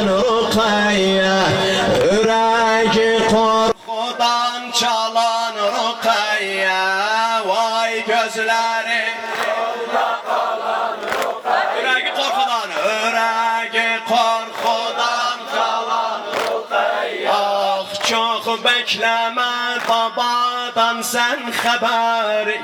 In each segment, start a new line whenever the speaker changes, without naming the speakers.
çalan Rukayye, yüreği korkudan çalan Rukayye, vay gözleri yolda kalan Rukayye, yüreği korkudan çalan Rukayye. Ah çok bekleme babadan sen haberi,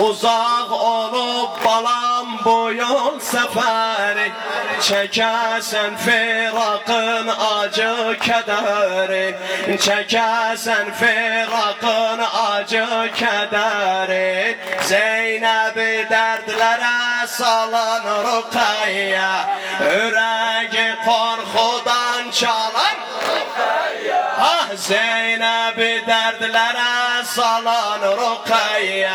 uzak olup balam bu yol seferi, çekersen firakın acı kederi, çekersen firakın acı kederi. Zeynep'i dertlere salan Rukayye, yüreği korkudan çalan Rukayye. Ah Zeynep'i dertlere salan Rukayye,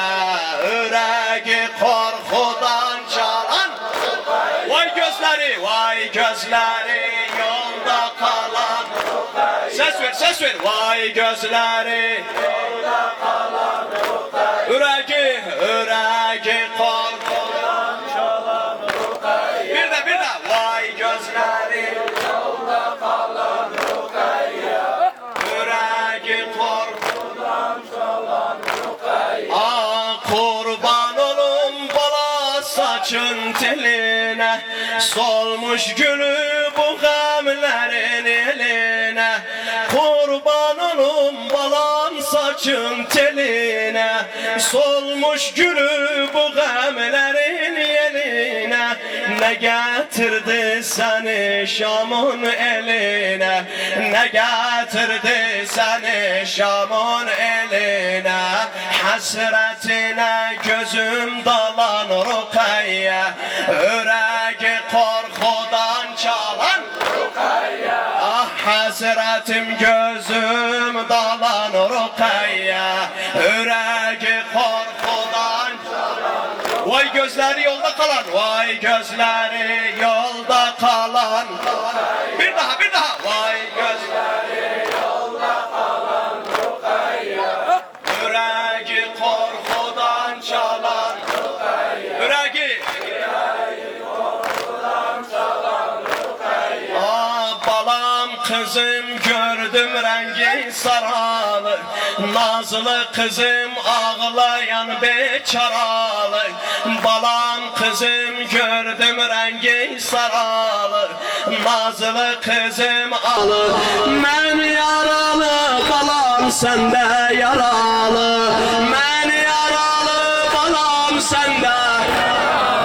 yüreği korkudan çalan Rukayye. Vay gözleri yolda kalan Rukayye. Ses ver vay gözleri yolda kalan Rukayye. Yüreği korkudan çalan Rukayye. Bir de vay gözleri yolda kalan Rukayye, yüreği korkudan çalan Rukayye. Ah kurban olum bala saçın teline, solmuş gülü bu gamlerin eline. Kurban olum balam saçın teline, solmuş gülü bu gamlerin eline. Ne getirdi seni Şam'ın eline, ne getirdi seni Şam'ın eline. Hasretine gözüm dalan Rukayye, yüreği korkudan çalan Rukayye. Ah hasretim gözüm dalan Rukayye, yüreği korkudan çalan. Vay gözleri yolda kalan, vay gözleri yolda kalan. Bir daha vay gözleri yolda kalan Rukayye, yüreği korkudan çalan Rukayye, yüreği korkudan çalan Rukayye. Ah balam kızım gördüm rengi saralı, nazlı kızım ağlayan beçaralı. Balam kızım gördüm rengi saralı, nazlı kızım ağlı. Ben yaralı balam sende yaralı, ben yaralı balam sende.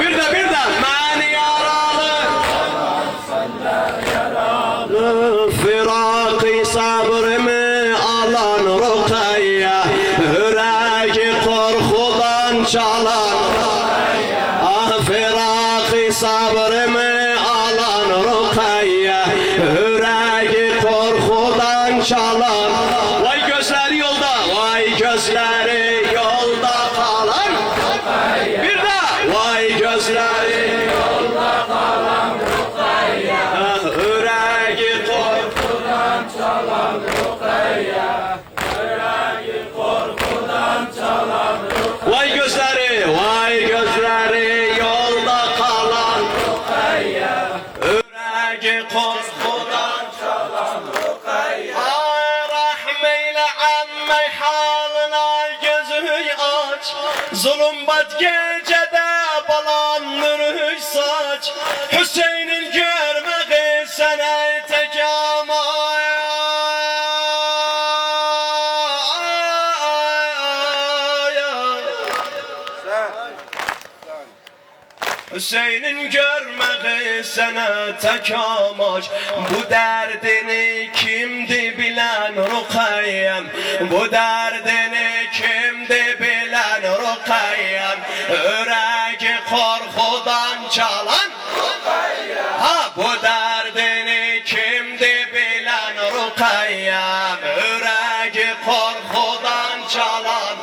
Bir de ben yaralı balam sende yaralı. Firak-ı sabrımı alan Rukayye, yüreği korkudan çalan. Ah firak-ı sabrımı alan Rukayye, yüreği korkudan çalan. Vay gözleri yolda, vay gözleri yolda kalan Rukayye. Bir de vay gözleri yolda kalan Rukayye, ah yüreği korkudan çalan Rukayye, yüreği korkudan çalan Rukayye. Vay gözleri yolda kalan Rukayye, yüreği korkudan çalan Rukayye. Ay rahmeyle amme halına gözü aç, zulüm bat gecede balam nuru saç. Hüseyin'in görmeği sene tek ama. Hüseyin'in görmeği sana tek amaç. Bu derdini kimdi bilen Rukayyem, bu derdini kimdi bilen Rukayyem. Yüreği korkudan çalan Rukayyem, ha bu derdini kimdi bilen Rukayyem. Yüreği korkudan çalan.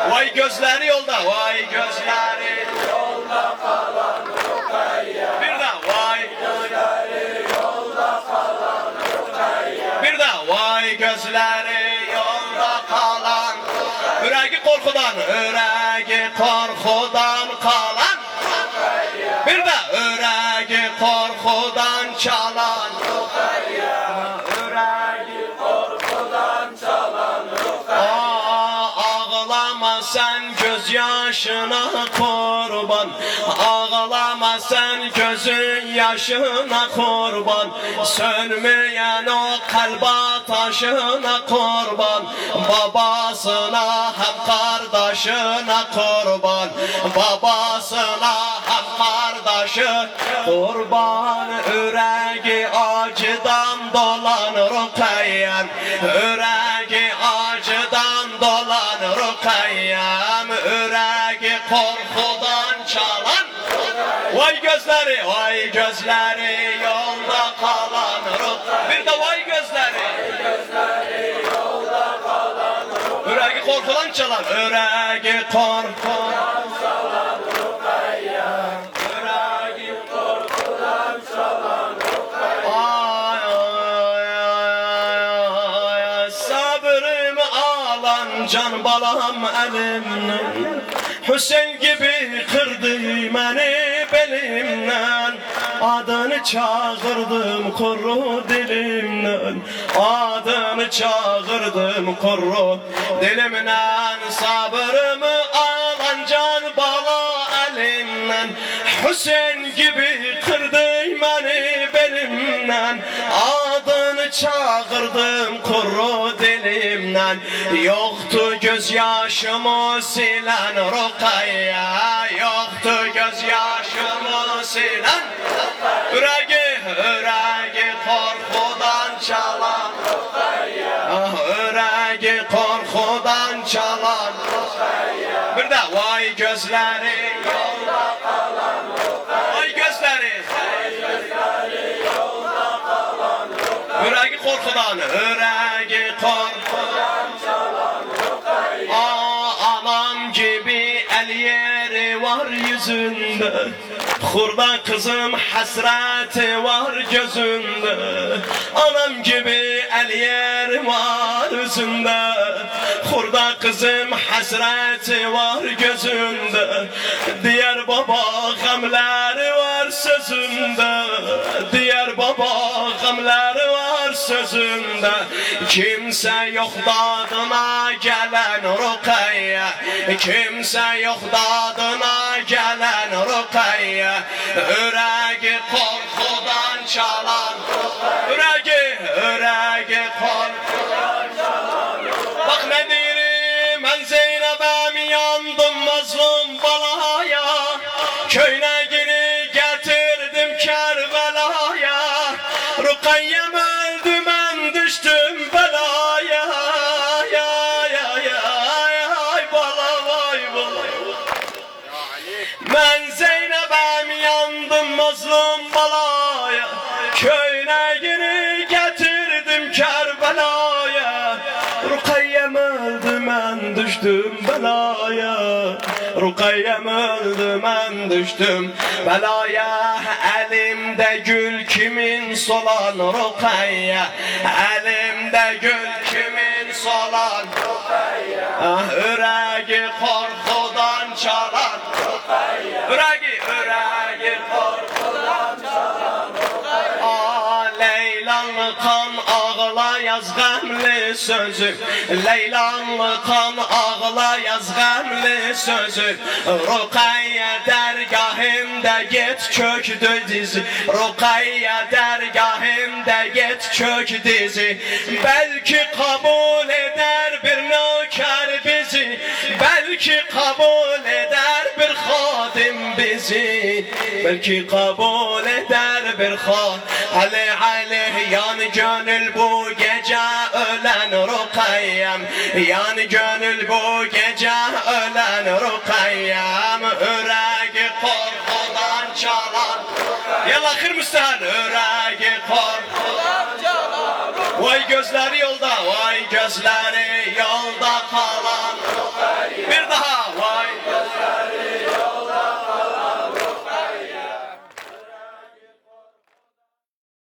Vay gözleri yolda, vay gözleri yolda kalan Rukayye. Bir daha vay gözleri yolda kalan Rukayye. Bir daha vay gözleri yolda kalan Yüreği korkudan, yüreği korkudan kalan Rukayye. Bir daha yüreği korkudan çalan Rukayye. yaşına kurban. Ağlama sen gözün yaşına kurban. Sönmeyen o kalba taşına kurban. Babasına hem kardeşine kurban. Babasına hem kardeşi kurban. Yüreği acıdan dolan Rukiyyem. Yüreği acıdan dolan Rukiyyem. Yüreği korkudan çalan. Vay gözleri, vay gözleri yolda kalan Rukiyyem. Bir de vay gözleri. Yüreği korkudan çalan. Yüreği korkudan çalan Rukiyyem. Yüreği korkudan çalan Rukiyyem. Ay ay ay, sabrımı alan can balam elimden. Hüseyin gibi kırdı beni belimden. Adını çağırdım kuru dilimden. Adını çağırdım kuru dilimden. Sabrımı alan can bala elimden. Hüseyin gibi kırdı beni belimden. Adını çağırdım kuru dilimden. Yoktu gözyaşımı silen Rukiyye. Yoktu gözyaşımı silen. Yüreği, yüreği korkudan çalan Rukiyye. Ah, yüreği korkudan çalan Rukiyye. Bir de vay gözleri yolda kalan Rukiyye. Vay gözleri. Vay gözleri yolda kalan Rukiyye. Yüreği korkudan, yüreği korkudan çalan Rukiyye. Ah, anam gibi el yeri var yüzünde. Hurda kızım hasreti var gözünde. Anam gibi el yer var yüzünde. Hurda kızım hasreti var gözünde. Diğer baba gamleri var sözünde. Diğer baba gamleri var sözünde. Kimse yok dadına gelen Rukiyye. Kimse yok dadına gelen Rukiyye. Yüreği korkudan çalan Yüreği, yüreği korkudan çalan. Bak ne diyeyim ben Zeynep'im yandım mazlum balaya. Köyüne geri getirdim Kerbela'ya. Rukiyyem öldü ben düştüm belaya. Ya ya ya ya bala vay bala. Ben Zeynep'im yandım mazlum balaya. Köyüne geri getirdim Kerbela'ya. Rukiyyem öldü ben düştüm belaya. Rukiyyem öldü ben düştüm belaya. Elimde gül kimin solan Rukiyye. Elimde gül kimin solan Rukiyye. Ah, yüreği korkudan çalan Rukiyye. Yüreği, yüreği korkudan çalan Rukiyye. Ah, Leylanlı kan ağla yaz gamli sözü. Leylanlı kan ağla yaz gamli sözü. Rukiyye dergahimde git çöktü dizi. Rukiyye dergahimde git çök dizi. Belki kabul eder bir nöker bizi. Belki kabul eder bir hadim bizi. Belki kabul eder bir hadim. Ali Ali yani gönül bu gece ölen Rukiyyem. Yani gönül bu gece ölen Rukiyyem. Yüreği korkudan çalan Yallah kır müstehar. Yüreği korkudan çalan. Vay gözleri yolda, vay gözleri